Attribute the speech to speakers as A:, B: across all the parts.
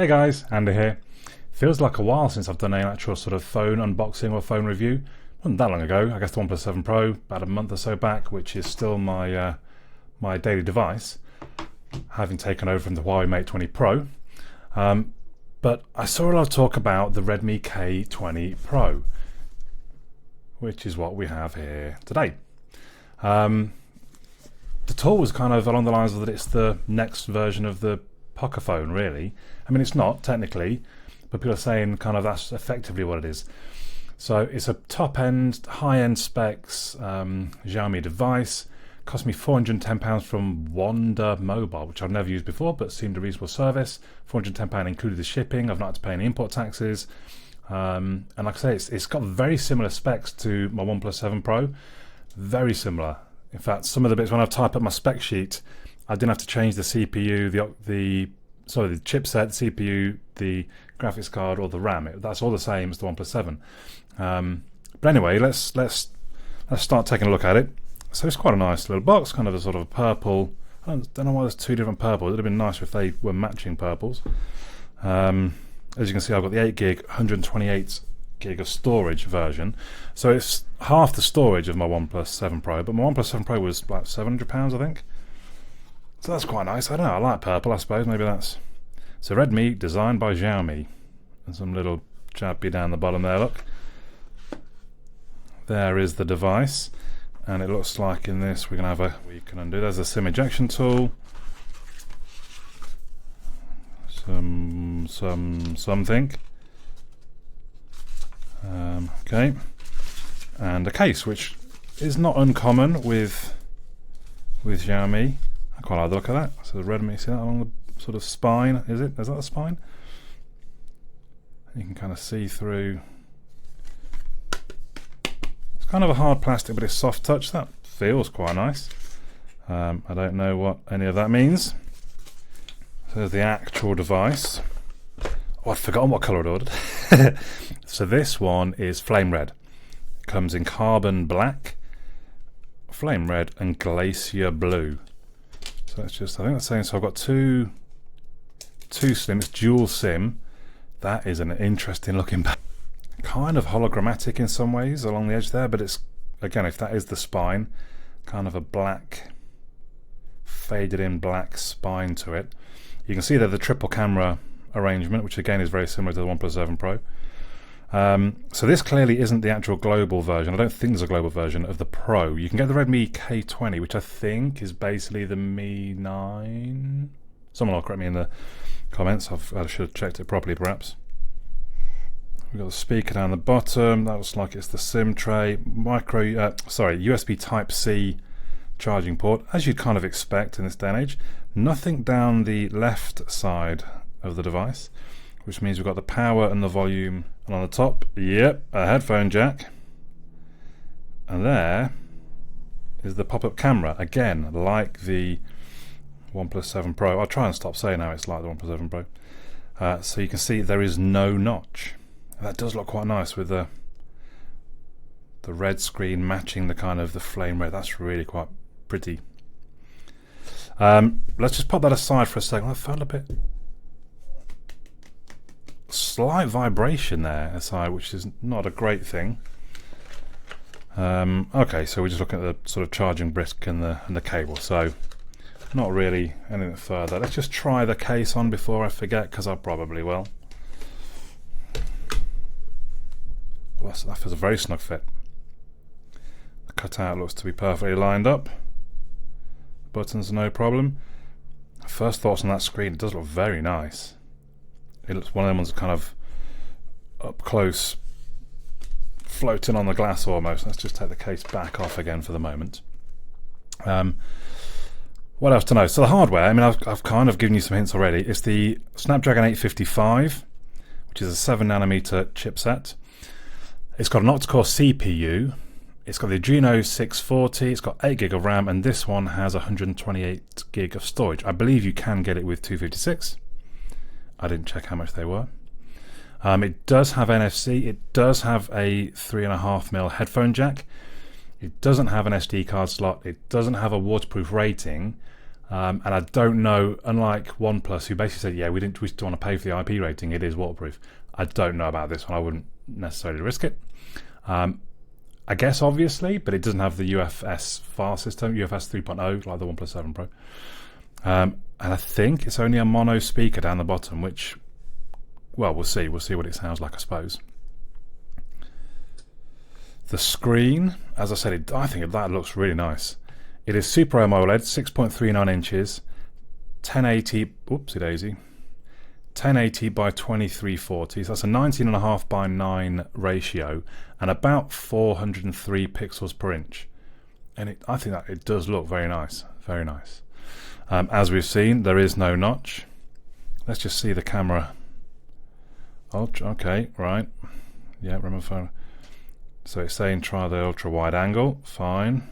A: Hey guys, Andy here. Feels like a while since I've done an actual sort of phone unboxing or phone review. Wasn't that long ago. I guess the OnePlus 7 Pro, about a month or so back, which is still my my daily device, having taken over from the Huawei Mate 20 Pro. But I saw a lot of talk about the Redmi K20 Pro, which is what we have here today. The talk was kind of along the lines of that it's the next version of the Pocophone, really. I mean, it's not technically, but people are saying kind of that's effectively what it is. So it's a top-end, high-end specs Xiaomi device. Cost me £410 from Wonder Mobile, which I've never used before, but seemed a reasonable service. £410 included the shipping. I've not had to pay any import taxes. And like I say, it's got very similar specs to my OnePlus 7 Pro. Very similar. In fact, some of the bits when I type up my spec sheet, I didn't have to change the CPU, the chipset, the CPU, the graphics card, or the RAM. That's all the same as the OnePlus 7. But anyway, let's start taking a look at it. So it's quite a nice little box, kind of a sort of a purple. I don't know why there's two different purples. It would have been nicer if they were matching purples. As you can see, I've got the 8 gig, 128 gig of storage version. So it's half the storage of my OnePlus 7 Pro, but my OnePlus 7 Pro was like £700, I think. So that's quite nice. I don't know, I like purple, I suppose. Maybe that's... So Redmi, designed by Xiaomi. And some little chappy down the bottom there, look. There is the device. And it looks like in this we're going to have a... We can undo. There's a SIM ejection tool. Something. Okay. And a case, which is not uncommon with Xiaomi. I quite like the look of that. So the Redmi, see that along the sort of spine? Is that the spine? You can kind of see through. It's kind of a hard plastic, but it's soft touch. That feels quite nice. I don't know what any of that means. So there's the actual device. Oh, I'd forgotten what colour I'd ordered. So this one is flame red. It comes in carbon black, flame red, and glacier blue. So that's just, I think that's saying, so I've got two SIMs, dual SIM. That is an interesting looking bag. Kind of hologrammatic in some ways along the edge there, but it's, again, if that is the spine, kind of a black, faded in black spine to it. You can see there the triple camera arrangement, which again is very similar to the OnePlus 7 Pro. So this clearly isn't the actual global version. I don't think there's a global version of the Pro. You can get the Redmi K20, which I think is basically the Mi 9. Someone will correct me in the comments. I should have checked it properly, perhaps. We've got the speaker down the bottom. That looks like it's the SIM tray. USB Type-C charging port, as you'd kind of expect in this day and age. Nothing down the left side of the device, which means we've got the power and the volume, and on the top, yep, a headphone jack. And there is the pop-up camera, again, like the OnePlus 7 Pro. I'll try and stop saying how it's like the OnePlus 7 Pro. So you can see there is no notch. That does look quite nice with the red screen matching the kind of the flame red. That's really quite pretty. Let's just pop that aside for a second. I felt a bit slight vibration there aside, which is not a great thing. Okay, so we're just looking at the sort of charging brick and the cable, so not really anything further. Let's just try the case on before I forget, because I probably will. Well, that feels a very snug fit. The cutout looks to be perfectly lined up. Buttons are no problem. First thoughts on that screen, it does look very nice. It looks one of them ones kind of up close, floating on the glass almost. Let's just take the case back off again for the moment. What else to know? So the hardware, I mean, I've kind of given you some hints already. It's the Snapdragon 855, which is a 7nm chipset. It's got an octa-core CPU. It's got the Adreno 640. It's got 8 gig of RAM, and this one has 128 gig of storage. I believe you can get it with 256. I didn't check how much they were. It does have NFC. It does have a 3.5mm headphone jack. It doesn't have an SD card slot. It doesn't have a waterproof rating. And I don't know, unlike OnePlus, who basically said, yeah, we just want to pay for the IP rating, it is waterproof. I don't know about this one. I wouldn't necessarily risk it. I guess obviously, but it doesn't have the UFS file system, UFS 3.0, like the OnePlus 7 Pro. And I think it's only a mono speaker down the bottom, which, well, we'll see. We'll see what it sounds like, I suppose. The screen, as I said, I think that looks really nice. It is Super AMOLED, 6.39 inches, 1080, oopsie daisy, 1080 by 2340, so that's a 19.5 by 9 ratio, and about 403 pixels per inch. And I think that it does look very nice, very nice. As we've seen, there is no notch. Let's just see the camera. Ultra, okay, right. Yeah, remember phone. So it's saying try the ultra wide angle, fine.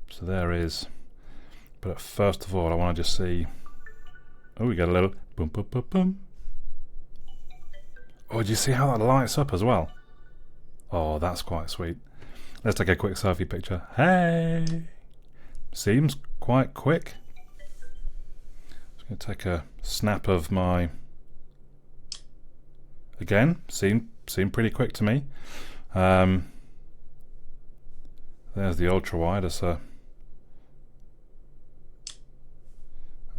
A: So there is. But first of all, I want to just see. Oh, we got a little boom, boom, boom, boom. Oh, do you see how that lights up as well? Oh, that's quite sweet. Let's take a quick selfie picture. Hey! Seems quite quick. Just going to take a snap of my. Again, seemed pretty quick to me. There's the ultra wide.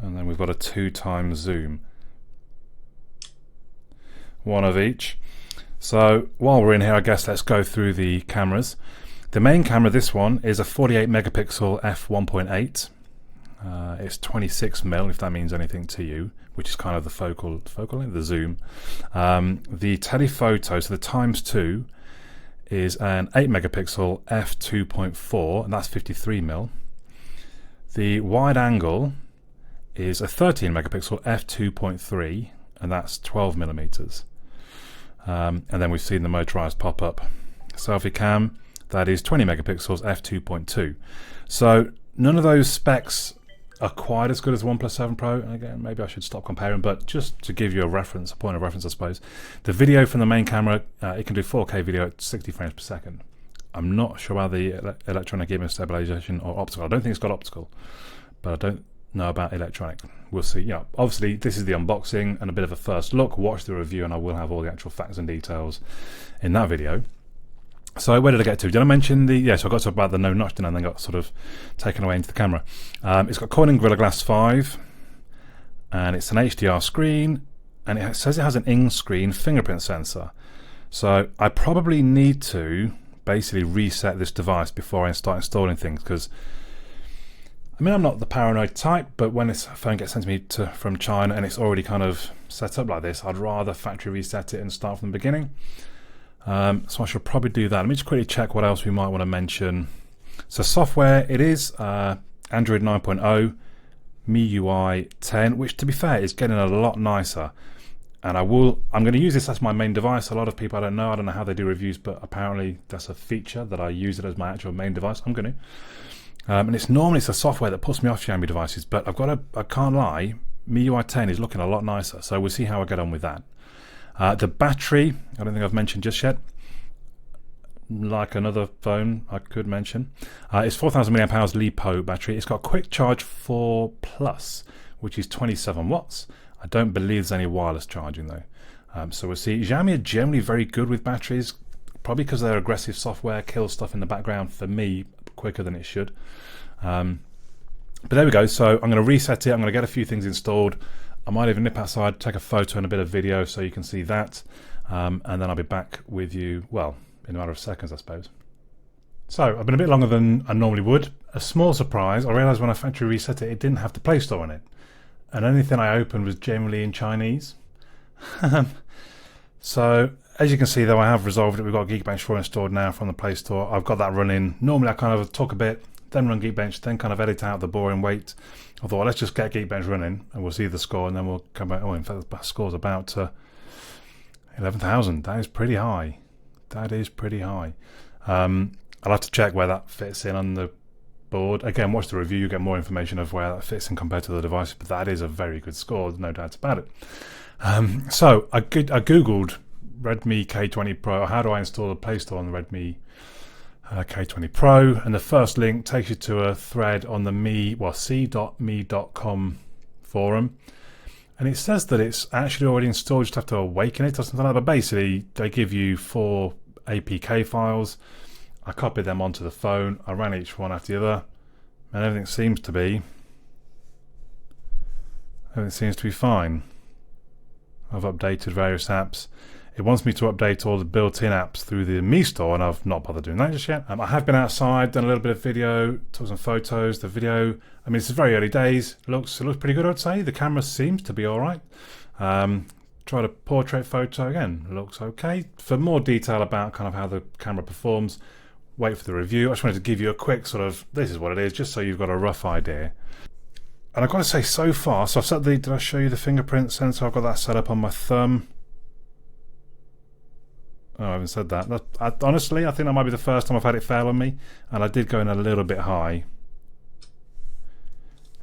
A: And then we've got a 2x zoom. One of each. So while we're in here, I guess let's go through the cameras. The main camera, this one, is a 48 megapixel f1.8. It's 26mm, if that means anything to you, which is kind of the focal length, the zoom. The telephoto, so the ×2, is an 8 megapixel f2.4, and that's 53mm. The wide angle is a 13 megapixel f2.3, and that's 12mm. And then we've seen the motorized pop-up selfie cam, that is 20 megapixels f2.2. So none of those specs are quite as good as OnePlus 7 Pro. And again, maybe I should stop comparing, but just to give you a reference, a point of reference, I suppose. The video from the main camera, it can do 4K video at 60 frames per second. I'm not sure about the electronic image stabilization or optical. I don't think it's got optical, but I don't know about electronic. We'll see. You know, obviously this is the unboxing and a bit of a first look. Watch the review and I will have all the actual facts and details in that video. So where did I get to? Did I mention the... Yeah, so I got to about the no notch and then got sort of taken away into the camera. It's got Corning Gorilla Glass 5 and it's an HDR screen and it says it has an in-screen fingerprint sensor. So I probably need to basically reset this device before I start installing things, because I mean, I'm not the paranoid type, but when this phone gets sent to me from China and it's already kind of set up like this, I'd rather factory reset it and start from the beginning. So I should probably do that. Let me just quickly check what else we might want to mention. So software, it is Android 9.0, MIUI 10, which to be fair is getting a lot nicer. And I'm going to use this as my main device. A lot of people, I don't know how they do reviews, but apparently that's a feature that I use it as my actual main device. I'm going to. And it's normally the software that puts me off Xiaomi devices, but I can't lie, MIUI 10 is looking a lot nicer. So we'll see how I get on with that. The battery, I don't think I've mentioned just yet, like another phone I could mention. It's 4,000 mAh LiPo battery. It's got Quick Charge 4 Plus, which is 27 watts. I don't believe there's any wireless charging though. So we'll see. Xiaomi are generally very good with batteries, probably because their aggressive software kills stuff in the background for me quicker than it should. But there we go. So I'm going to reset it. I'm going to get a few things installed. I might even nip outside, take a photo and a bit of video so you can see that. And then I'll be back with you, well, in a matter of seconds, I suppose. So I've been a bit longer than I normally would. A small surprise, I realised when I factory reset it, it didn't have the Play Store in it. And anything I opened was generally in Chinese. So as you can see, though, I have resolved it. We've got Geekbench 4 installed now from the Play Store. I've got that running. Normally I kind of talk a bit, then run Geekbench, then kind of edit out the boring wait. I thought, let's just get Geekbench running and we'll see the score and then we'll come back. Oh, in fact, the score's about 11,000. That is pretty high. That is pretty high. I'll have to check where that fits in on the board. Again, watch the review, you get more information of where that fits in compared to the device, but that is a very good score, no doubt about it. So I googled Redmi K20 Pro, how do I install the Play Store on the Redmi K20 Pro, and the first link takes you to a thread on the c.me.com forum, and it says that it's actually already installed. You just have to awaken it or something like that. But basically, they give you 4 APK files. I copied them onto the phone. I ran each one after the other, and everything seems to be fine. I've updated various apps. It wants me to update all the built-in apps through the Mi Store, and I've not bothered doing that just yet. I have been outside, done a little bit of video, took some photos. The video, I mean, it's very early days. It looks pretty good, I'd say. The camera seems to be all right. Tried a portrait photo again. Looks okay. For more detail about kind of how the camera performs, wait for the review. I just wanted to give you a quick sort of, this is what it is, just so you've got a rough idea. And I've got to say, so far, so I've set did I show you the fingerprint sensor? I've got that set up on my thumb. Oh, I haven't said that. Honestly, I think that might be the first time I've had it fail on me, and I did go in a little bit high.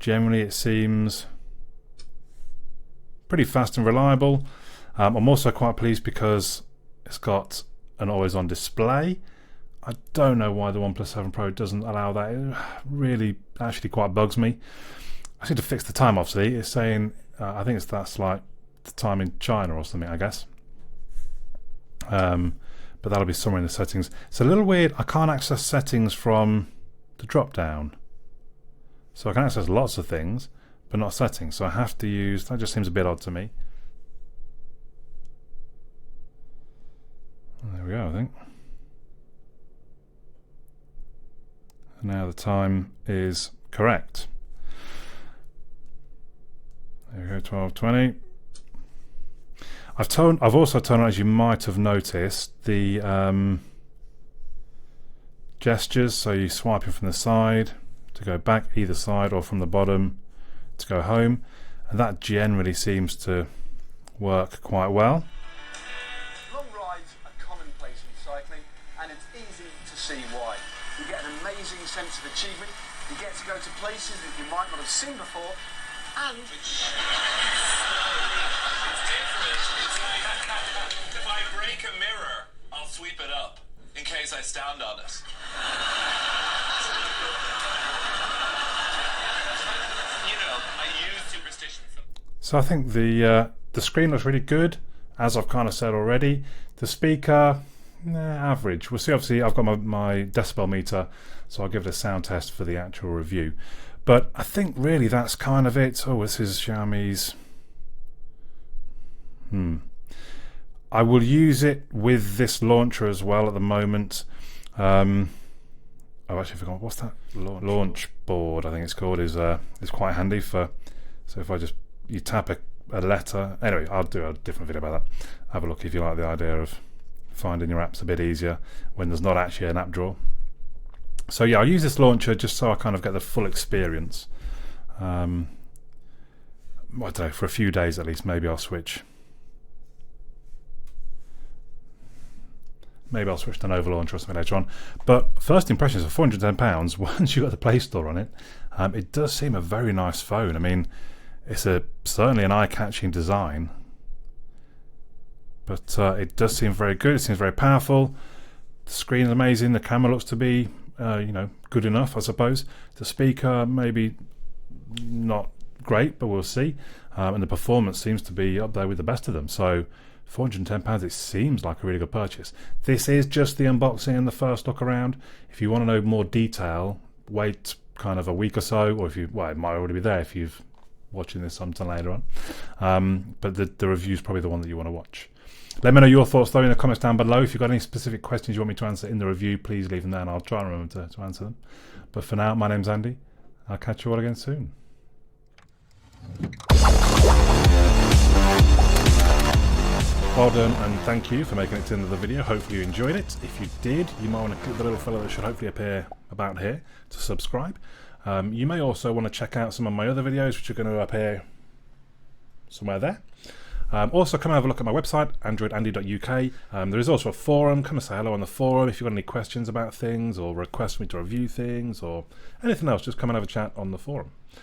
A: Generally, it seems pretty fast and reliable. I'm also quite pleased because it's got an always-on display. I don't know why the OnePlus 7 Pro doesn't allow that. It really actually quite bugs me. I need to fix the time, obviously. It's saying, I think that's like the time in China or something, I guess. But that'll be somewhere in the settings. It's a little weird. I can't access settings from the drop down. So I can access lots of things, but not settings. So I have to use, that just seems a bit odd to me. There we go, I think. And now the time is correct. There we go, 12:20. I've also turned on, as you might have noticed, the gestures. So you swiping from the side to go back either side, or from the bottom to go home, and that generally seems to work quite well.
B: Long rides are commonplace in cycling, and it's easy to see why. You get an amazing sense of achievement. You get to go to places that you might not have seen before, and
C: if I break a mirror, I'll sweep it up in case I stand on it. You know, I use superstition.
A: So I think the screen looks really good, as I've kind of said already. The speaker, average. We'll see. Obviously, I've got my decibel meter, so I'll give it a sound test for the actual review. But I think really that's kind of it. Oh, this is Xiaomi's. I will use it with this launcher as well at the moment. I've actually forgotten, what's that? Launch board, I think it's called, is quite handy for. So if you tap a letter. Anyway, I'll do a different video about that. Have a look if you like the idea of finding your apps a bit easier when there's not actually an app drawer. So yeah, I'll use this launcher just so I kind of get the full experience. I don't know, for a few days at least. Maybe I'll switch. Maybe I'll switch to an over launcher or something later on. But first impressions of £410, once you've got the Play Store on it, it does seem a very nice phone. I mean, it's certainly an eye-catching design, but it does seem very good. It seems very powerful. The screen is amazing. The camera looks to be good enough, I suppose. The speaker maybe not great, but we'll see. And the performance seems to be up there with the best of them. So £410, it seems like a really good purchase. This is just the unboxing and the first look around. If you want to know more detail, wait kind of a week or so, or it might already be there if you're watching this sometime later on. But the review is probably the one that you want to watch. Let me know your thoughts though in the comments down below. If you've got any specific questions you want me to answer in the review, please leave them there and I'll try and remember to answer them. But for now, my name's Andy. I'll catch you all again soon. Well done, and thank you for making it to the end of the video. Hopefully you enjoyed it. If you did, you might want to click the little fellow that should hopefully appear about here to subscribe. You may also want to check out some of my other videos, which are going to appear somewhere there. Also, come and have a look at my website, androidandy.uk. There is also a forum. Come and say hello on the forum. If you've got any questions about things, or request me to review things, or anything else, just come and have a chat on the forum.